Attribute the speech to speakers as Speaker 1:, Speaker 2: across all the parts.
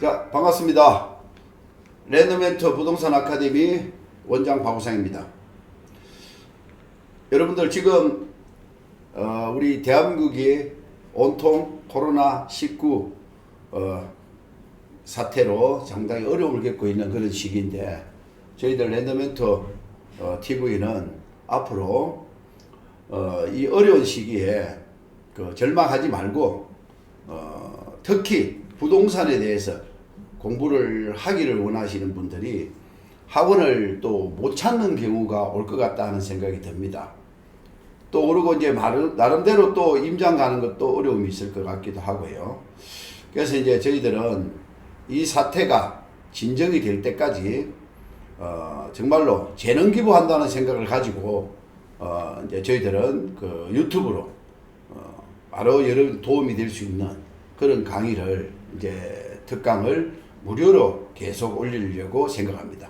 Speaker 1: 자, 반갑습니다. 랜드멘터 부동산 아카데미 원장 박우상입니다. 여러분들 지금 우리 대한민국이 온통 코로나19 사태로 상당히 어려움을 겪고 있는 그런 시기인데, 저희들 랜드멘터 TV는 앞으로 이 어려운 시기에 절망하지 말고 특히 부동산에 대해서 공부를 하기를 원하시는 분들이 학원을 또 못 찾는 경우가 올 것 같다 하는 생각이 듭니다. 또 그리고 이제 나름대로 또 임장 가는 것도 어려움이 있을 것 같기도 하고요. 그래서 이제 저희들은 이 사태가 진정이 될 때까지 정말로 재능 기부한다는 생각을 가지고 이제 저희들은 그 유튜브로 바로 여러분 도움이 될 수 있는 그런 강의를 이제 특강을 무료로 계속 올리려고 생각합니다.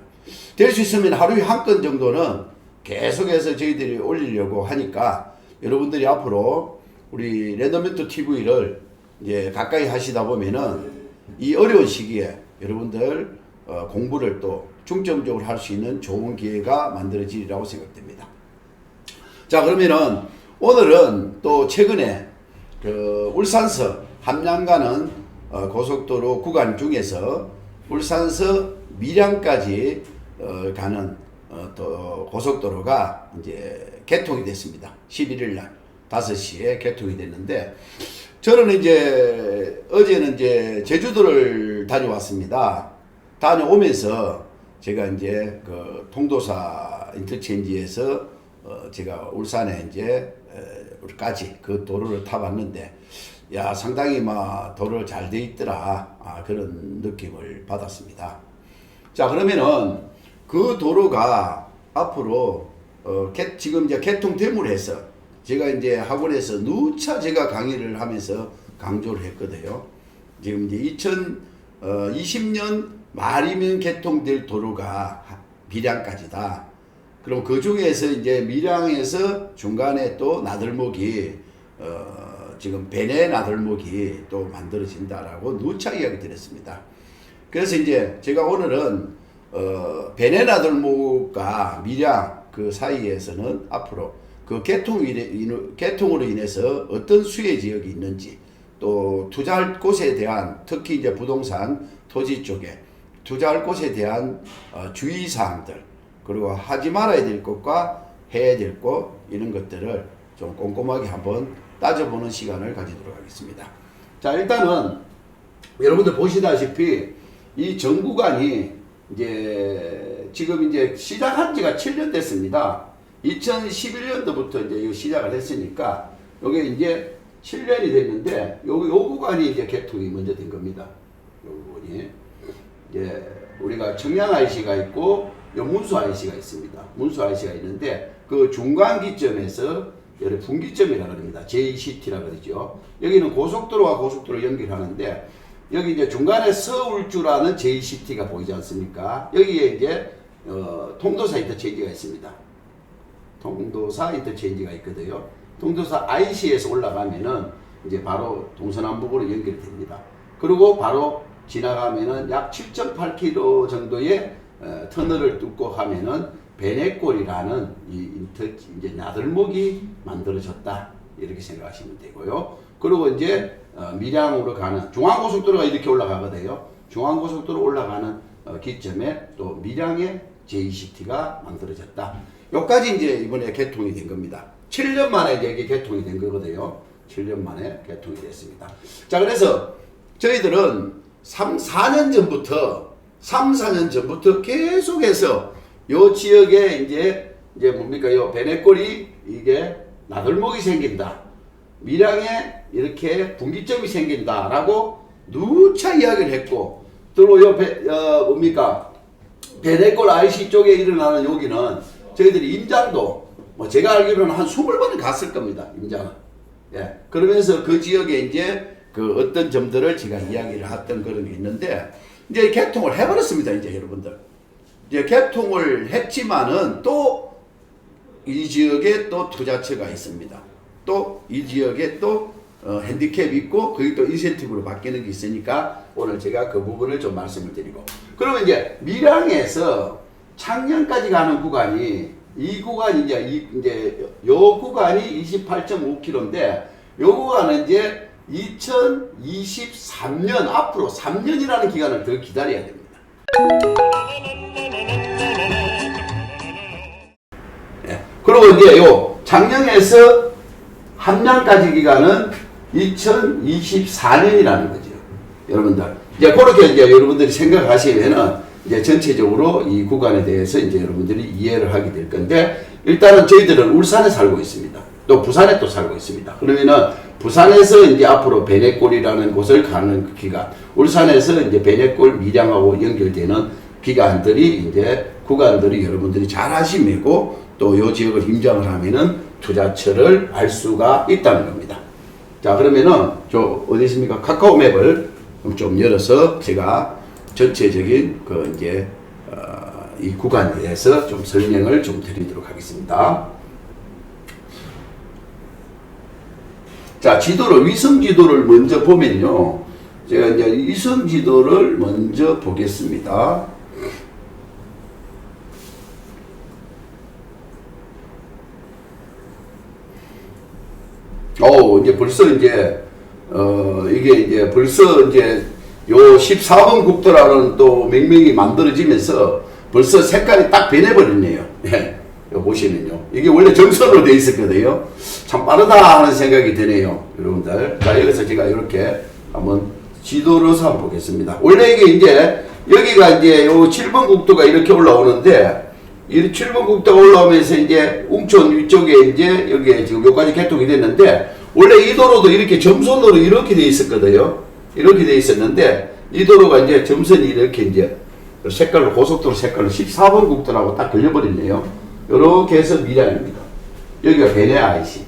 Speaker 1: 될 수 있으면 하루에 한 건 정도는 계속해서 저희들이 올리려고 하니까, 여러분들이 앞으로 우리 랜드멘터 TV를 이제 가까이 하시다 보면은 이 어려운 시기에 여러분들 공부를 또 중점적으로 할 수 있는 좋은 기회가 만들어지리라고 생각됩니다. 자, 그러면은 오늘은 또 최근에 울산서 함양 가는 고속도로 구간 중에서 울산서 밀양까지 가는 또 고속도로가 이제 개통이 됐습니다. 11일 날 5시에 개통이 됐는데, 저는 이제 어제는 이제 제주도를 다녀왔습니다. 다녀오면서 제가 이제 통도사 인터체인지에서 제가 울산에 이제 까지 그 도로를 타봤는데, 야, 상당히 막 도로 잘 돼 있더라, 그런 느낌을 받았습니다. 자, 그러면은 그 도로가 앞으로 지금 이제 개통됨으로 해서 제가 이제 학원에서 누차 제가 강의를 하면서 강조를 했거든요. 지금 이제 2020년 말이면 개통될 도로가 밀양까지다. 그럼 그 중에서 이제 밀양에서 중간에 또 나들목이 지금 배내 나들목이 또 만들어진다라고 누차 이야기 드렸습니다. 그래서 이제 제가 오늘은 배내 나들목과 밀양 그 사이에서는 앞으로 그 개통으로 인해서 어떤 수혜 지역이 있는지, 또 투자할 곳에 대한, 특히 이제 부동산 토지 쪽에 투자할 곳에 대한 주의사항들, 그리고 하지 말아야 될 것과 해야 될 것, 이런 것들을 좀 꼼꼼하게 한번 따져보는 시간을 가지도록 하겠습니다. 자, 일단은 여러분들 보시다시피 이 전 구간이 이제 지금 이제 시작한 지가 7년 됐습니다. 2011년도부터 이제 이거 시작을 했으니까 여기 이제 7년이 됐는데, 요 구간이 이제 개통이 먼저 된 겁니다. 요 부분이 이제 우리가 청양 IC가 있고 문수 IC가 있습니다. 문수 IC가 있는데 그 중간 기점에서 여기 분기점이라고 합니다. JCT라고 그러죠. 여기는 고속도로와 고속도로 연결하는데, 여기 이제 중간에 서울주라는 JCT가 보이지 않습니까? 여기에 이제 통도사 인터체인지가 있습니다. 통도사 인터체인지가 있거든요. 통도사 IC에서 올라가면은 이제 바로 동서남북으로 연결됩니다. 그리고 바로 지나가면은 약 7.8km 정도의 터널을 뚫고 가면은 배내골이라는 이제 나들목이 만들어졌다, 이렇게 생각하시면 되고요. 그리고 이제 밀양으로 가는 중앙고속도로가 이렇게 올라가거든요. 중앙고속도로 올라가는 기점에 또 밀양의 JCT가 만들어졌다. 여기까지 이제 이번에 개통이 된 겁니다. 7년 만에 이제 이게 개통이 된 거거든요. 7년 만에 개통이 됐습니다. 자, 그래서 저희들은 4년 전부터 계속해서 요 지역에 이제 뭡니까, 요 배내골이 이게 나들목이 생긴다, 밀양에 이렇게 분기점이 생긴다라고 누차 이야기를 했고, 또 요 뭡니까, 배내골 IC 쪽에 일어나는 여기는 저희들이 임장도 제가 알기로는 한 20번은 갔을 겁니다. 임장은. 예. 그러면서 그 지역에 이제 어떤 점들을 제가 이야기를 했던 그런 게 있는데, 이제 개통을 해버렸습니다. 이제 여러분들. 이제 개통을 했지만은 또 이 지역에 또 투자처가 있습니다. 또 이 지역에 또 핸디캡이 있고 그게 또 인센티브로 바뀌는 게 있으니까 오늘 제가 그 부분을 좀 말씀을 드리고, 그러면 이제 밀양에서 창녕까지 가는 구간이 이 구간이 이제 요 구간이 28.5km인데 요 구간은 이제 2023년 앞으로 3년이라는 기간을 더 기다려야 됩니다. 예. 그리고 이제 요 창녕에서 함양까지 기간은 2024년이라는 거죠. 여러분들. 이제 그렇게 이제 여러분들이 생각하시면은 이제 전체적으로 이 구간에 대해서 이제 여러분들이 이해를 하게 될 건데, 일단은 저희들은 울산에 살고 있습니다. 또 부산에 또 살고 있습니다. 그러면은 부산에서 이제 앞으로 베네골이라는 곳을 가는 기간, 울산에서 이제 베네골 밀양하고 연결되는 기간들이 이제 구간들이 여러분들이 잘 아시고 또 요 지역을 임장을 하면은 투자처를 알 수가 있다는 겁니다. 자, 그러면은 저 어디 있습니까? 카카오 맵을 좀 열어서 제가 전체적인 그 이제 이 구간에 대해서 좀 설명을 좀 드리도록 하겠습니다. 자, 지도를 위성 지도를 먼저 보면요, 제가 이제 위성 지도를 먼저 보겠습니다. 이제 벌써 이제 이게 이제 벌써 이제 요 14번 국도라는 또 명명이 만들어지면서 벌써 색깔이 딱 변해버렸네요. 예. 요 보시면요. 이게 원래 정선으로 되어 있었거든요. 참 빠르다 하는 생각이 드네요. 여러분들. 자, 여기서 제가 이렇게 한번 지도로서 한번 보겠습니다. 원래 이게 이제 여기가 이제 요 7번 국도가 이렇게 올라오는데, 이 7번 국도가 올라오면서 이제 웅천 위쪽에 이제 여기에 지금 여기까지 개통이 됐는데, 원래 이 도로도 이렇게 점선으로 이렇게 돼 있었거든요. 이렇게 돼 있었는데, 이 도로가 이제 점선이 이렇게 이제 색깔로, 고속도로 색깔로 14번 국도라고 딱 걸려버렸네요. 이렇게 해서 밀양입니다. 여기가 베네 IC.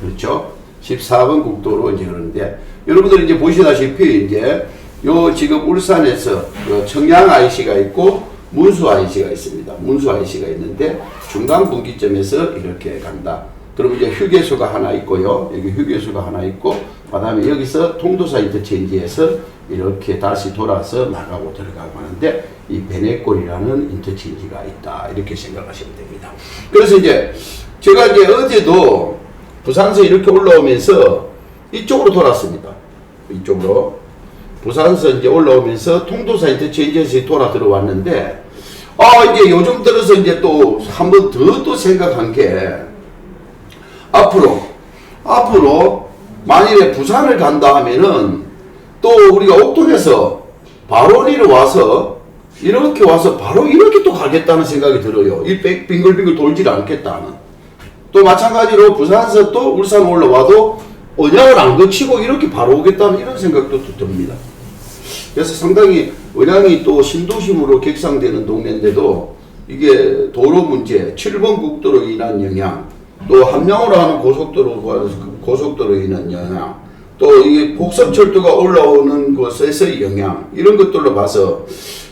Speaker 1: 그렇죠? 14번 국도로 이제 그러는데, 여러분들이 이제 보시다시피 이제 요 지금 울산에서 청양 IC가 있고 문수 IC가 있습니다. 문수 IC가 있는데 중간 분기점에서 이렇게 간다. 그럼 이제 휴게소가 하나 있고요. 여기 휴게소가 하나 있고, 그 다음에 여기서 통도사 인터체인지에서 이렇게 다시 돌아서 나가고 들어가고 하는데, 이 베네골이라는 인터체인지가 있다. 이렇게 생각하시면 됩니다. 그래서 이제 제가 이제 어제도 부산서 이렇게 올라오면서 이쪽으로 돌았습니다. 이쪽으로. 부산서 이제 올라오면서 통도사 인터체인지에서 돌아 들어왔는데, 이제 요즘 들어서 이제 또 한 번 더 또 생각한 게, 앞으로 만일에 부산을 간다 하면은 또 우리가 옥동에서 바로 내려와서 이렇게 와서 바로 이렇게 또 가겠다는 생각이 들어요. 이 빙글빙글 돌질 않겠다는. 또 마찬가지로 부산에서 또 울산 올라와도 언양을 안 거치고 이렇게 바로 오겠다는 이런 생각도 또 듭니다. 그래서 상당히 언양이 또 신도심으로 객상되는 동네인데도 이게 도로 문제, 7번 국도로 인한 영향, 또 함양으로 하는 고속도로 인한 영향, 또 이게 복선철도가 올라오는 곳에서의 영향, 이런 것들로 봐서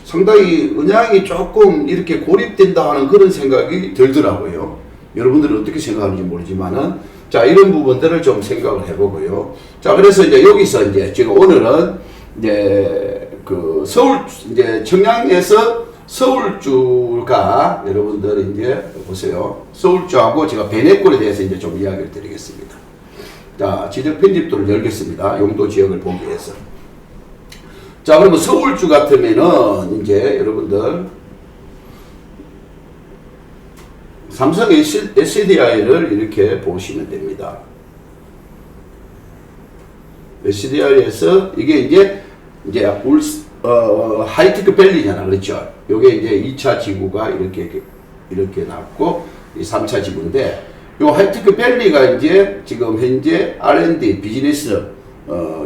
Speaker 1: 상당히 언양이 조금 이렇게 고립된다 하는 그런 생각이 들더라고요. 여러분들은 어떻게 생각하는지 모르지만은, 자, 이런 부분들을 좀 생각을 해보고요. 자, 그래서 이제 여기서 이제 지금 오늘은 이제 그 서울, 이제 청양에서 서울주가 여러분들 이제 보세요. 서울주하고 제가 베네골에 대해서 이제 좀 이야기를 드리겠습니다. 자, 지적 편집도를 열겠습니다. 용도 지역을 보기 위해서. 자, 그러면 서울주 같으면은 이제 여러분들 삼성 SDI를 이렇게 보시면 됩니다. SDI에서 이게 이제 하이테크 밸리잖아. 그렇죠? 요게 이제 2차 지구가 이렇게 났고, 이 3차 지구인데, 요 하이테크 밸리가 이제 지금 현재 R&D 비즈니스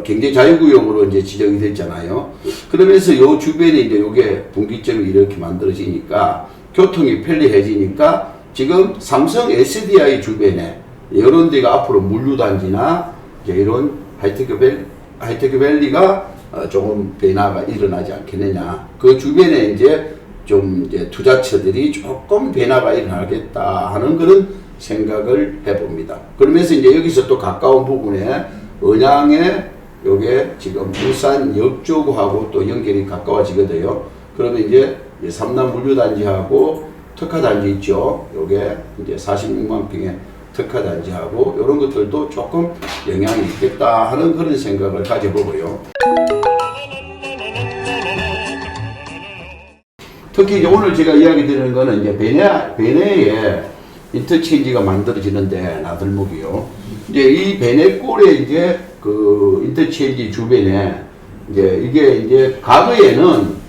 Speaker 1: 경제 자유구역으로 이제 지정이 됐잖아요. 그러면서 요 주변에 이제 요게 분기점이 이렇게 만들어지니까 교통이 편리해지니까 지금 삼성 SDI 주변에 이런 데가 앞으로 물류단지나 이제 이런 하이테크 밸리가 조금 변화가 일어나지 않겠느냐. 그 주변에 이제 좀 이제 투자처들이 조금 변화가 일어나겠다 하는 그런 생각을 해봅니다. 그러면서 이제 여기서 또 가까운 부분에 언양에 요게 지금 부산 역조구하고 또 연결이 가까워지거든요. 그러면 이제 삼남 물류단지하고 특화단지 있죠. 요게 이제 46만 평의 특화단지하고 이런 것들도 조금 영향이 있겠다 하는 그런 생각을 가져보고요. 특히 이제 오늘 제가 이야기 드리는 거는 이제 베네에 인터체인지가 만들어지는데 나들목이요. 이제 이 베네골에 이제 그 인터체인지 주변에 이게 이제 과거에는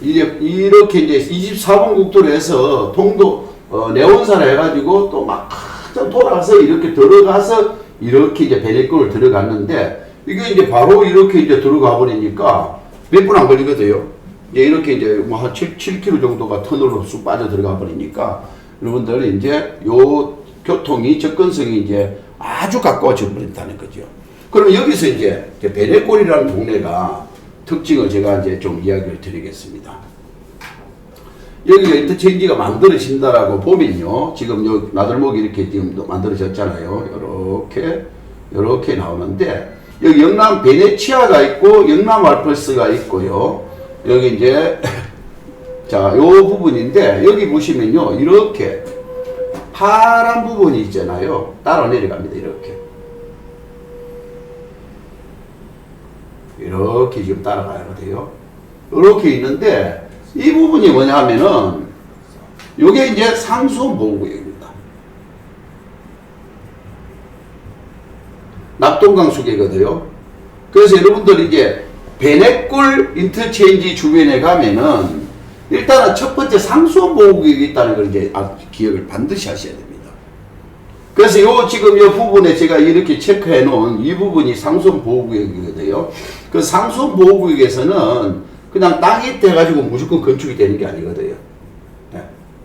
Speaker 1: 이제 이렇게 이제 24번 국도로해서 통도 내원사를 해가지고 또 막 돌아가서 이렇게 들어가서 이렇게 이제 베네골을 들어갔는데 이게 이제 바로 이렇게 이제 들어가 버리니까 몇 분 안 걸리거든요. 이제 이렇게 이제 뭐 한 7km 정도가 터널로 쑥 빠져 들어가 버리니까 여러분들 이제 요 교통이 접근성이 이제 아주 가까워져 버린다는 거죠. 그럼 여기서 이제 베네골이라는 동네가 특징을 제가 이제 좀 이야기를 드리겠습니다. 여기가 인터체인지가 만들어진다라고 보면요. 지금 요 나들목이 이렇게 지금 만들어졌잖아요. 요렇게 나오는데 여기 영남 베네치아가 있고 영남 알프스가 있고요. 여기 이제 자, 요 부분인데 여기 보시면요. 이렇게 파란 부분이 있잖아요. 따라 내려갑니다. 이렇게 지금 따라가야 돼요. 이렇게 있는데 이 부분이 뭐냐 하면은 요게 이제 상수원 보호구역입니다. 낙동강 수계거든요. 그래서 여러분들이 이제 베네골 인터체인지 주변에 가면은 일단은 첫 번째 상수원 보호구역이 있다는 걸 이제 기억을 반드시 하셔야 됩니다. 그래서 요 지금 요 부분에 제가 이렇게 체크해 놓은 이 부분이 상수원 보호구역이거든요. 그 상수원 보호구역에서는 그냥 땅이 돼가지고 무조건 건축이 되는 게 아니거든요. 네.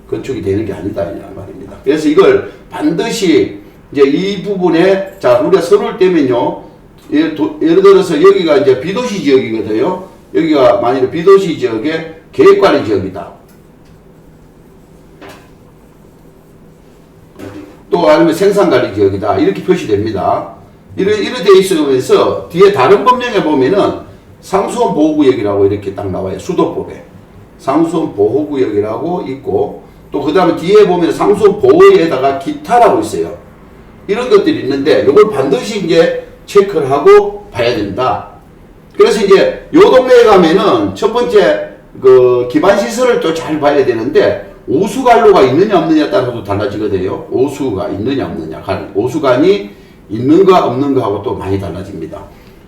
Speaker 1: 건축이 되는 게 아니다 이 말입니다. 그래서 이걸 반드시 이제 이 부분에 자 우리가 서로를 떼면요. 예를 들어서 여기가 이제 비도시 지역이거든요. 여기가 만일 비도시 지역의 계획관리 지역이다. 또 아니면 생산관리 지역이다. 이렇게 표시됩니다. 이렇게 돼 있으면서 뒤에 다른 법령에 보면은 상수원 보호구역이라고 이렇게 딱 나와요. 수도법에. 상수원 보호구역이라고 있고 또 그 다음에 뒤에 보면 상수원 보호에다가 기타라고 있어요. 이런 것들이 있는데 이걸 반드시 이제 체크를 하고 봐야 된다. 그래서 이제 요 동네에 가면은 첫 번째 그 기반시설을 또 잘 봐야 되는데 오수관로가 있느냐 없느냐에 따라서도 달라지거든요. 오수가 있느냐 없느냐. 오수관이 있는가 없는가 하고 또 많이 달라집니다.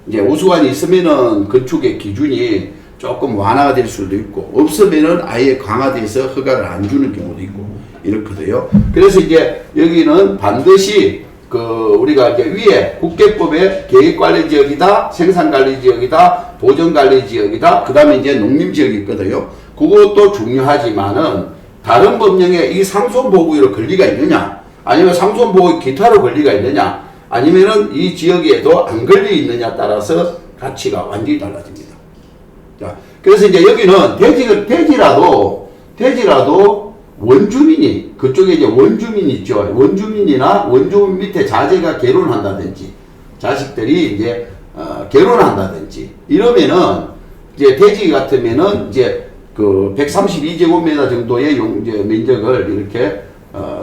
Speaker 1: 이제 오수관이 있으면은 건축의 기준이 조금 완화가 될 수도 있고 없으면은 아예 강화돼서 허가를 안 주는 경우도 있고 이렇거든요. 그래서 이제 여기는 반드시 그 우리가 이제 위에 국계법의 계획관리지역이다, 생산관리지역이다, 보전관리지역이다, 그 다음에 이제 농림지역이 있거든요. 그것도 중요하지만은 다른 법령에 이 상수원보호구역으로 권리가 있느냐, 아니면 상수원보호 기타로 권리가 있느냐, 아니면은 이 지역에도 안 걸리 있느냐 따라서 가치가 완전히 달라집니다. 자, 그래서 이제 여기는 대지라도 원주민이, 그쪽에 이제 원주민 있죠. 원주민이나 원주민 밑에 자제가 결혼한다든지, 자식들이 이제, 결혼한다든지, 이러면은, 이제 대지 같으면은, 이제 그 132제곱미터 정도의 이제 면적을 이렇게,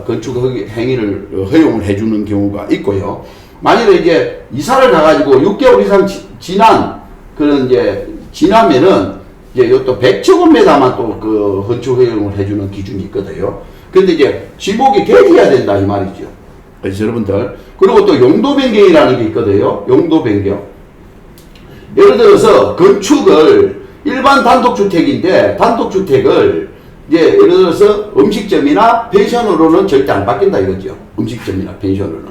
Speaker 1: 건축 행위를 허용을 해주는 경우가 있고요. 만일에 이제 이사를 가가지고 6개월 이상 지난, 그런 이제, 지나면은, 이제 요또 100제곱미터만 또 그 건축 허용을 해주는 기준이 있거든요. 근데 이제 지목이 대지해야 된다 이 말이죠. 그래서 여러분들 그리고 또 용도 변경이라는 게 있거든요. 용도 변경. 예를 들어서 건축을 일반 단독주택인데 단독주택을 이제 예를 들어서 음식점이나 펜션으로는 절대 안 바뀐다 이거죠. 음식점이나 펜션으로는.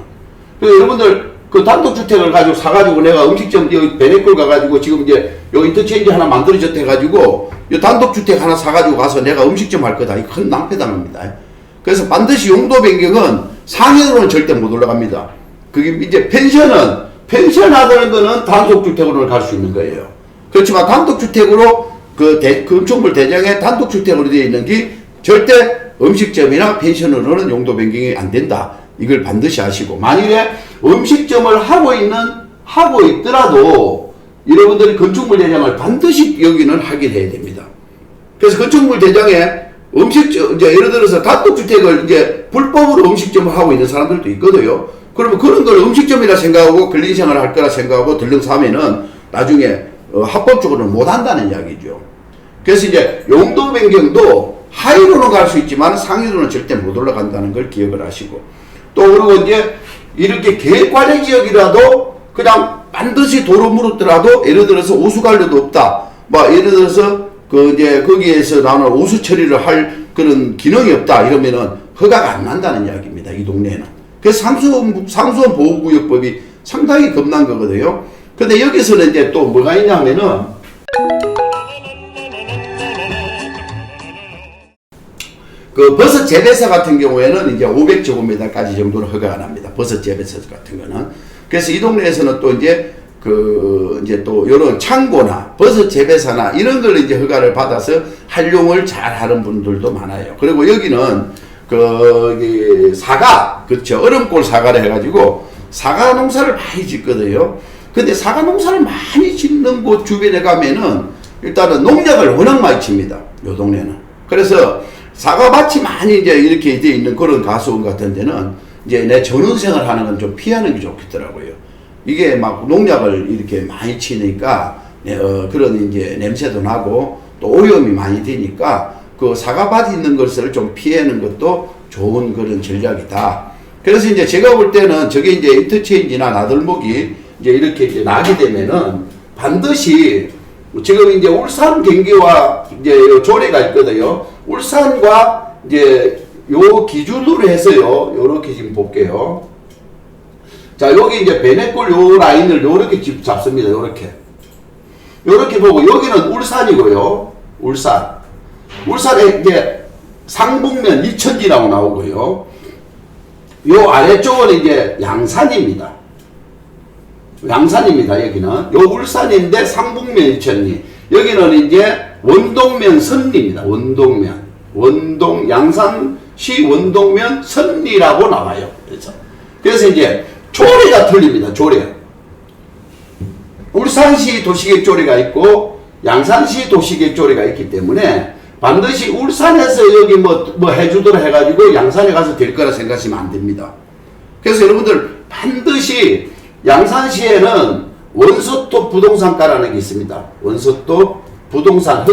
Speaker 1: 그래서 여러분들 그 단독주택을 가지고 사가지고 내가 음식점 여기 베네골 가가지고 지금 이제 요 인터체인지 하나 만들어졌다 해가지고 요 단독주택 하나 사가지고 가서 내가 음식점 할 거다. 이거 큰 낭패당합니다. 그래서 반드시 용도 변경은 상현으로는 절대 못 올라갑니다. 그게 이제 펜션 하는 거는 단독주택으로는 갈 수 있는 거예요. 그렇지만 단독주택으로 건축물 대장에 단독주택으로 되어 있는 게 절대 음식점이나 펜션으로는 용도 변경이 안 된다. 이걸 반드시 아시고 만일에 음식점을 하고 있는 하고 있더라도 여러분들이 건축물 대장을 반드시 여기는 확인해야 됩니다. 그래서 건축물 대장에 이제 예를 들어서 단독주택을 이제 불법으로 음식점을 하고 있는 사람들도 있거든요. 그러면 그런 걸 음식점이라 생각하고 근린생활을 할 거라 생각하고 들렁사면은 나중에 합법적으로는 못 한다는 이야기죠. 그래서 이제 용도 변경도 하위로는 갈 수 있지만 상위로는 절대 못 올라간다는 걸 기억을 하시고, 또 그리고 이제 이렇게 계획관리 지역이라도 그냥 반드시 도로 물었더라도 예를 들어서 오수관리도 없다, 뭐 예를 들어서 이제 거기에서 나오는 오수 처리를 할 그런 기능이 없다 이러면은 허가가 안 난다는 이야기입니다, 이 동네에는. 그래서 상수원 보호구역법이 상당히 겁난 거거든요. 근데 여기서는 이제 또 뭐가 있냐면은 그 버섯 재배사 같은 경우에는 이제 500제곱미터까지 정도는 허가가 납니다. 버섯 재배사 같은 거는. 그래서 이 동네에서는 또 이제 이제 또 요런 창고나 버섯 재배사나 이런 걸 이제 허가를 받아서 활용을 잘 하는 분들도 많아요. 그리고 여기는 사과, 그렇죠. 얼음골 사과를 해가지고 사과 농사를 많이 짓거든요. 근데 사과 농사를 많이 짓는 곳 주변에 가면은 일단은 농약을 워낙 많이 칩니다, 요 동네는. 그래서 사과밭이 많이 이제 이렇게 돼 있는 그런 가수원 같은 데는 이제 내 전원생활 하는 건 좀 피하는 게 좋겠더라고요. 이게 막 농약을 이렇게 많이 치니까 그런 이제 냄새도 나고 또 오염이 많이 되니까 그 사과밭 있는 것을 좀 피하는 것도 좋은 그런 전략이다. 그래서 이제 제가 볼 때는 저게 이제 인터체인지나 나들목이 이제 이렇게 이제 나게 되면은 반드시 지금 이제 울산 경기와 이제 조례가 있거든요. 울산과 이제 요 기준으로 해서요. 요렇게 지금 볼게요. 자, 여기 이제 베네골 요 라인을 요렇게 잡습니다. 요렇게. 요렇게 보고 여기는 울산이고요. 울산에 이제 상북면 이천지라고 나오고요. 요 아래쪽은 이제 양산입니다. 여기는. 요 울산인데 상북면 이천리. 여기는 이제 원동면 선리입니다. 양산시 원동면 선리라고 나와요. 그래서 이제 조례가 틀립니다. 울산시 도시계획조례가 있고 양산시 도시계획조례가 있기 때문에 반드시 울산에서 여기 뭐 해주더라 해가지고 양산에 가서 될 거라 생각하시면 안 됩니다. 그래서 여러분들 반드시 양산시에는 원서톱 부동산가라는 게 있습니다. 원서톱 부동산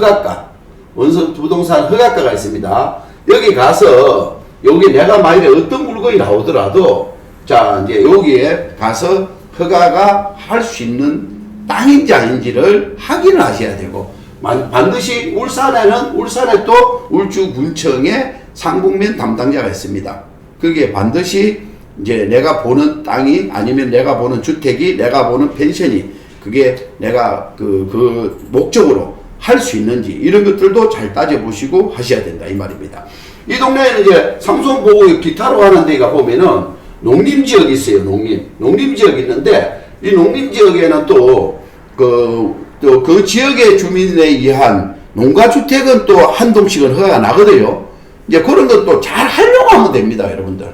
Speaker 1: 허가가가 있습니다. 여기 가서 여기 내가 만일에 어떤 물건이 나오더라도 자 이제 여기에 가서 허가가 할 수 있는 땅인지 아닌지를 확인을 하셔야 되고, 반드시 울산에 또 울주군청에 상북면 담당자가 있습니다. 그게 반드시 이제 내가 보는 땅이 아니면 내가 보는 주택이 내가 보는 펜션이 그게 내가 그 목적으로 할 수 있는지 이런 것들도 잘 따져보시고 하셔야 된다 이 말입니다. 이 동네에는 이제 상수원보호구역 기타로 하는 데가 보면은 농림지역이 있어요. 농림지역이 있는데 이 농림지역에는 또 그 지역의 주민에 의한 농가주택은 또 한 동씩은 허가가 나거든요. 이제 그런 것도 잘 활용하면 됩니다, 여러분들.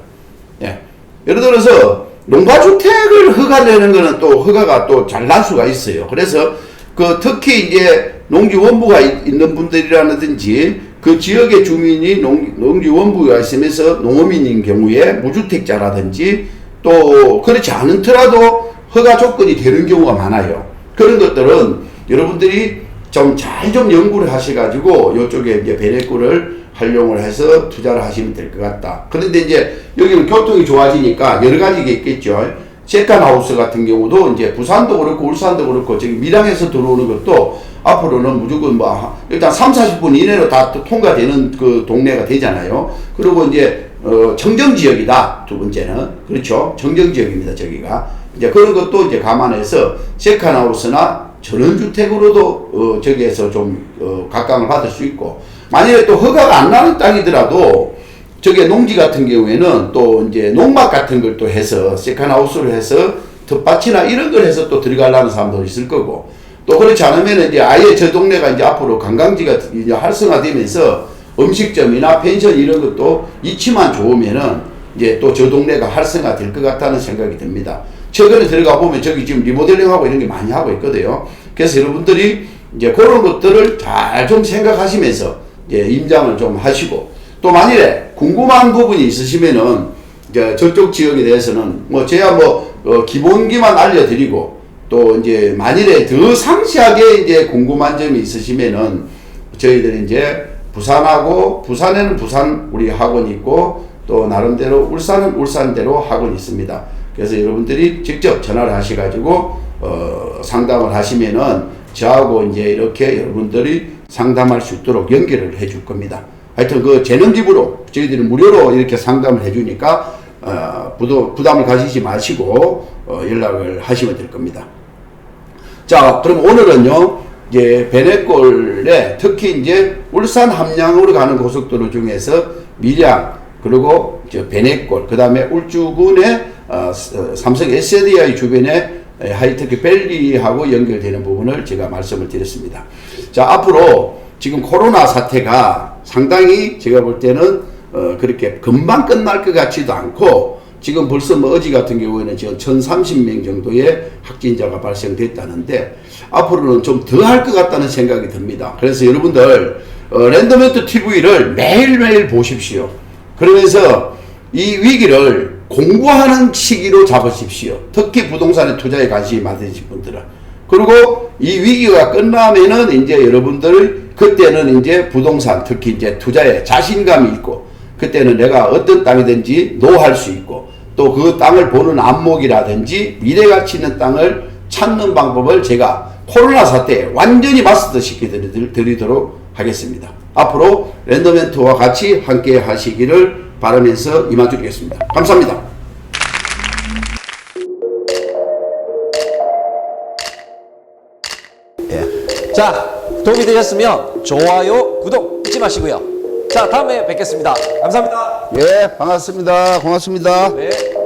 Speaker 1: 예. 예를 들어서 농가주택을 허가 내는 거는 또 허가가 또 잘 날 수가 있어요. 그래서 특히 이제 농지원부가 있는 분들이라든지 그 지역의 주민이 농지원부가 있으면서 농어민인 경우에 무주택자라든지 또 그렇지 않더라도 허가 조건이 되는 경우가 많아요. 그런 것들은 여러분들이 잘 연구를 하셔가지고 이쪽에 이제 베네골을 활용을 해서 투자를 하시면 될 것 같다. 그런데 이제 여기는 교통이 좋아지니까 여러 가지가 있겠죠. 세컨하우스 같은 경우도 이제 부산도 그렇고 울산도 그렇고 저기 밀양에서 들어오는 것도 앞으로는 무조건 일단 30-40분 이내로 다 통과되는 그 동네가 되잖아요. 그리고 이제 청정지역이다. 두 번째는. 그렇죠. 청정지역입니다. 저기가. 이제 그런 것도 이제 감안해서 세컨하우스나 전원주택으로도 저기에서 좀 각광을 받을 수 있고, 만약에 또 허가가 안 나는 땅이더라도 저게 농지 같은 경우에는 또 이제 농막 같은 걸 또 해서 세컨하우스를 해서 텃밭이나 이런 걸 해서 또 들어가려는 사람도 있을 거고, 또 그렇지 않으면 이제 아예 저 동네가 이제 앞으로 관광지가 이제 활성화되면서 음식점이나 펜션 이런 것도 위치만 좋으면은 이제 또 저 동네가 활성화 될 것 같다는 생각이 듭니다. 최근에 들어가 보면 저기 지금 리모델링하고 이런 게 많이 하고 있거든요. 그래서 여러분들이 이제 그런 것들을 잘 좀 생각하시면서 이제 임장을 좀 하시고, 또 만일에 궁금한 부분이 있으시면은 이제 저쪽 지역에 대해서는 뭐 제가 기본기만 알려드리고, 또 이제 만일에 더 상세하게 이제 궁금한 점이 있으시면은 저희들이 이제 부산에는 부산 우리 학원이 있고, 또 나름대로 울산은 울산대로 학원이 있습니다. 그래서 여러분들이 직접 전화를 하셔가지고 상담을 하시면은 저하고 이제 이렇게 여러분들이 상담할 수 있도록 연결을 해줄 겁니다. 하여튼 그 재능기부로 저희들이 무료로 이렇게 상담을 해주니까 부담을 가지지 마시고 연락을 하시면 될 겁니다. 자, 그럼 오늘은요, 이제 배내골에 특히 이제 울산 함양으로 가는 고속도로 중에서 밀양, 그리고 배내골, 그 다음에 울주군의 삼성 SDI 주변에 하이테크 밸리하고 연결되는 부분을 제가 말씀을 드렸습니다. 자, 앞으로 지금 코로나 사태가 상당히 제가 볼 때는 그렇게 금방 끝날 것 같지도 않고, 지금 벌써 어제 같은 경우에는 지금 1030명 정도의 확진자가 발생됐다는데 앞으로는 좀 더 할 것 같다는 생각이 듭니다. 그래서 여러분들 랜덤멘트 TV를 매일매일 보십시오. 그러면서 이 위기를 공부하는 시기로 잡으십시오. 특히 부동산에 투자에 관심이 많으신 분들은. 그리고 이 위기가 끝나면은 이제 여러분들 그때는 이제 부동산, 특히 이제 투자에 자신감이 있고, 그때는 내가 어떤 땅이든지 노할 수 있고, 또 그 땅을 보는 안목이라든지 미래 가치 있는 땅을 찾는 방법을 제가 코로나 사태에 완전히 마스터 시켜드리도록 하겠습니다. 앞으로 랜덤멘토와 같이 함께 하시기를 바라면서 이만드리겠습니다. 감사합니다.
Speaker 2: 자, 도움이 되셨으면 좋아요, 구독 잊지 마시고요. 자, 다음에 뵙겠습니다. 감사합니다.
Speaker 1: 예, 반갑습니다. 고맙습니다.
Speaker 2: 네.